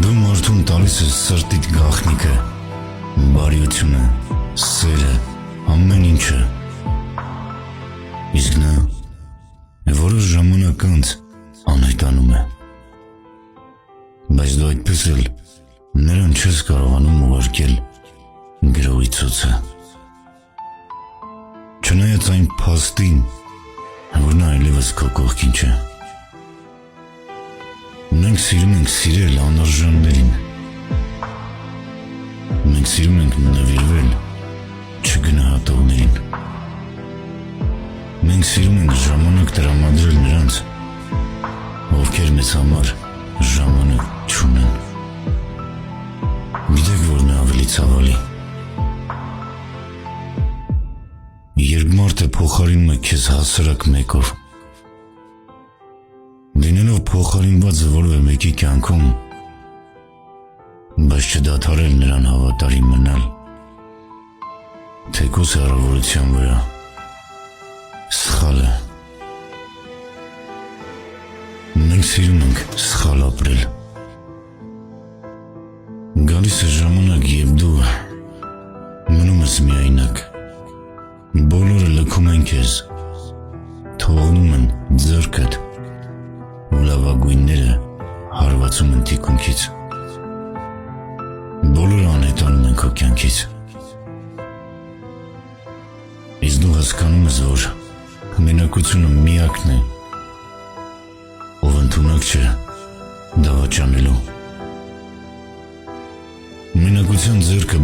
Դու մարդուն տալիս ես սրտիդ գաղտնիքը, բարիությունը, սերը, ամեն ինչը։ Իսկ նա որոշ ժամանակ անց անհետանում է։ Բայց դու այդպես էլ նրան չես կարողանում ուղարկել գրոհի ցույցը։ Չնայած այն փաստին, որ նա այլևս քո կողքին չէ։ Մենք սիրում ենք սիրել անարժաններին։ Մենք սիրում ենք նվիրվել չգնահատողներին։ Մենք սիրում ենք ժամանակ տրամադրել նրանց, ովքեր մեզ համար ժամանակ չունեն։ Գիտեք որն է ավելի ցավալի։ Երբ մարդը փոխարինում է քեզ հասարակ մեկով, լինելով փոխարինված որևէ մեկի կյանքում, բայց չդադարել նրան հավատարիմ մնալ, թեկուզ հեռավորության վրա, սխալ է։ Մենք սիրում ենք սխալ ապրել։ Գալիս է ժամանակ, երբ դու մնում ես միայնակ, բոլորը լքում են քեզ, թողնում են ձեռքդ ու լավագույնները հարվածում են թիկունքից։ Բոլորը անհետանում են քո կյանքից։ Իսկ դու հասկանում ես, որ մենակությունը միակն է, ով ընդունակ չէ դավաճանելու։ Մենակության ձեռքը